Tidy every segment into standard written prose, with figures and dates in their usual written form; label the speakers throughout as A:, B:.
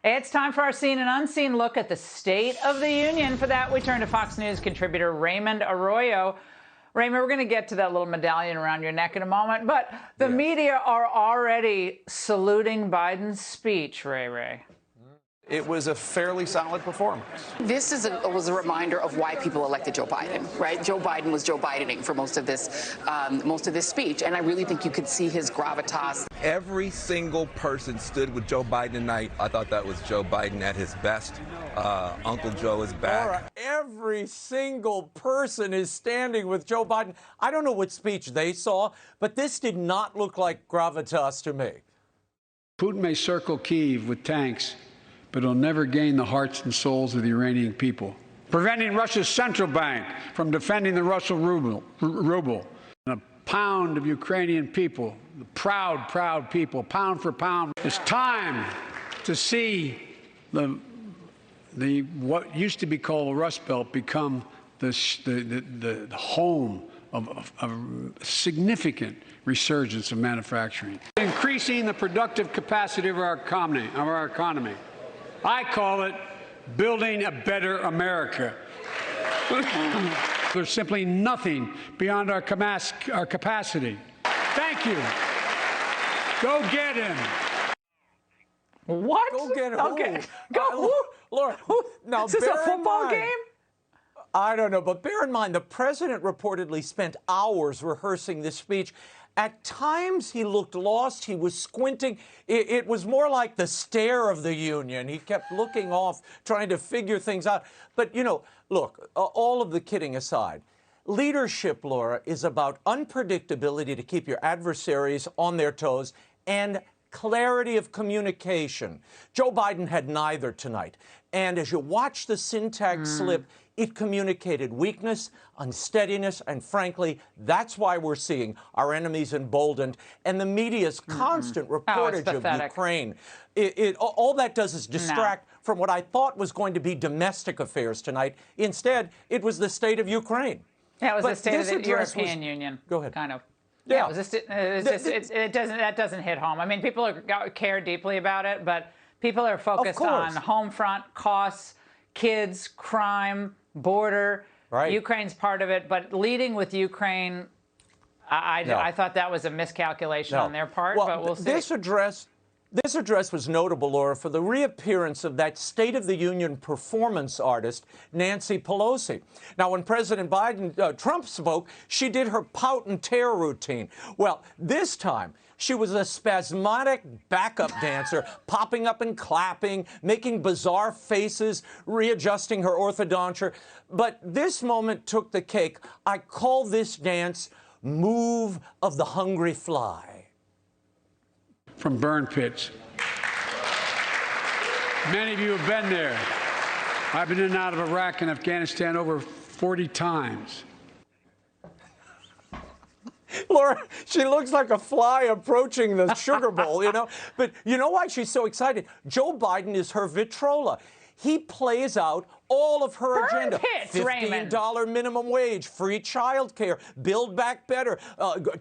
A: It's time for our Seen and Unseen look at the State of the Union. For that, we turn to Fox News contributor Raymond Arroyo. Raymond, we're going to get to that little medallion around your neck in a moment, but the media are already saluting Biden's speech, Ray.
B: It was a fairly solid performance.
C: This was a reminder of why people elected Joe Biden, right? Joe Biden was Joe Bidening for most of this speech, and I really think you could see his gravitas.
D: Every single person stood with Joe Biden tonight. I thought that was Joe Biden at his best. Uncle Joe is back.
E: Laura, every single person is standing with Joe Biden. I don't know what speech they saw, but this did not look like gravitas to me.
F: Putin may circle Kyiv with tanks, but he'll never gain the hearts and souls of the Iranian people. Preventing Russia's central bank from defending the Russian ruble. And a pound of Ukrainian people, the proud people, pound for pound. It's time to see what used to be called the Rust Belt become the home of a significant resurgence of manufacturing. Increasing the productive capacity of our economy. I call it building a better America. There's simply nothing beyond our capacity. Thank you. Go get him.
A: What?
E: Go get him.
A: Okay. Go.
E: Laura, now,
A: is this a football game?
E: I don't know, but bear in mind, the president reportedly spent hours rehearsing this speech. At times, he looked lost. He was squinting. It was more like the stare of the Union. He kept looking off, trying to figure things out. But, you know, look, all of the kidding aside, leadership, Laura, is about unpredictability to keep your adversaries on their toes and clarity of communication. Joe Biden had neither tonight. And as you watch the syntax slip, it communicated weakness, unsteadiness, and frankly, that's why we're seeing our enemies emboldened and the media's constant reportage of Ukraine. All that does is distract from what I thought was going to be domestic affairs tonight. Instead, it was the state of Ukraine.
A: Yeah, it was the state of the European Union.
E: Go ahead.
A: Kind of.
E: Yeah,
A: that doesn't hit home. I mean, people care deeply about it, but people are focused on home front, costs, kids, crime, border.
E: Right.
A: Ukraine's part of it, but leading with Ukraine, I thought that was a miscalculation on their part.
E: Well,
A: but we'll see.
E: This address was notable, Laura, for the reappearance of that State of the Union performance artist, Nancy Pelosi. Now, when President Trump spoke, she did her pout and tear routine. Well, this time, she was a spasmodic backup dancer, popping up and clapping, making bizarre faces, readjusting her orthodonture. But this moment took the cake. I call this dance Move of the Hungry Fly.
F: From burn pits. Many of you have been there. I've been in and out of Iraq and Afghanistan over 40 times.
E: Laura, she looks like a fly approaching the sugar bowl, you know? But you know why she's so excited? Joe Biden is her Vitrola. He plays out all of her agenda. $15 minimum wage, free child care, build back better,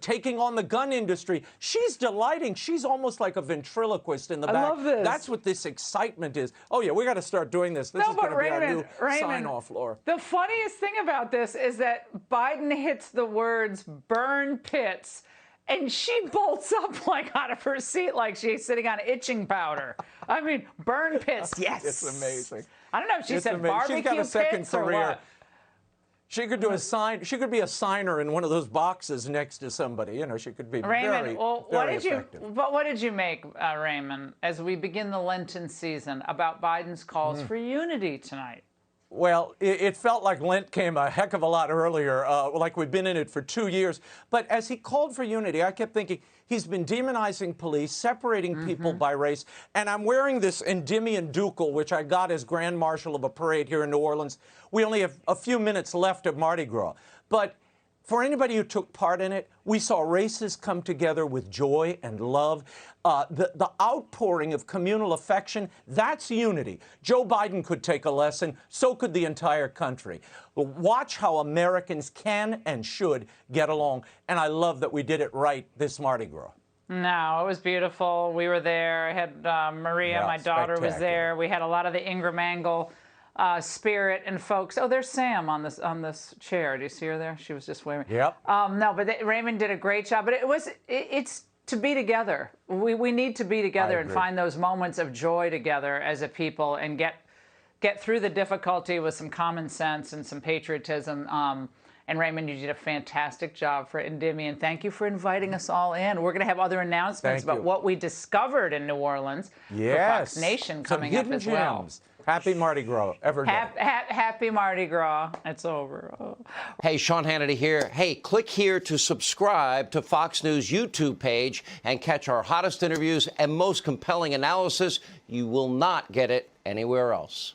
E: taking on the gun industry. She's delighting. She's almost like a ventriloquist in the back.
A: I love this.
E: That's what this excitement is. Oh, yeah, we got to start doing this. This is going to be our new sign-off, Laura.
A: The funniest thing about this is that Biden hits the words burn pits, and she bolts up like out of her seat like she's sitting on itching powder. I mean, burn pits, yes.
E: It's amazing.
A: I don't know if she said barbecue
E: She's got a second
A: pits
E: career.
A: or what.
E: She could do a sign. She could be a signer in one of those boxes next to somebody. You know, she could be
A: Raymond,
E: very effective.
A: what did you make, Raymond, as we begin the Lenten season about Biden's calls for unity tonight?
E: Well, it felt like Lent came a heck of a lot earlier, like we've been in it for 2 years. But as he called for unity, I kept thinking, he's been demonizing police, separating people by race. And I'm wearing this Endymion Ducal, which I got as Grand Marshal of a parade here in New Orleans. We only have a few minutes left of Mardi Gras. But for anybody who took part in it, we saw races come together with joy and love. The outpouring of communal affection, that's unity. Joe Biden could take a lesson. So could the entire country. Watch how Americans can and should get along. And I love that we did it right this Mardi Gras.
A: No, it was beautiful. We were there. I had Maria,
E: Yeah,
A: my daughter, was
E: spectacular.
A: there. We had a lot of the Ingram Angle spirit and folks. Oh, there's Sam on this chair. Do you see her there? She was just waving.
E: Yep.
A: No, but Raymond did a great job. But it's to be together. We need to be together and find those moments of joy together as a people and get through the difficulty with some common sense and some patriotism. And Raymond, you did a fantastic job for Endymion. Thank you for inviting us all in. We're going to have other announcements about what we discovered in New Orleans for Fox Nation coming up as well.
E: Happy Mardi Gras, everybody.
A: Happy Mardi Gras. It's over. Oh.
G: Hey, Sean Hannity here. Hey, click here to subscribe to Fox News YouTube page and catch our hottest interviews and most compelling analysis. You will not get it anywhere else.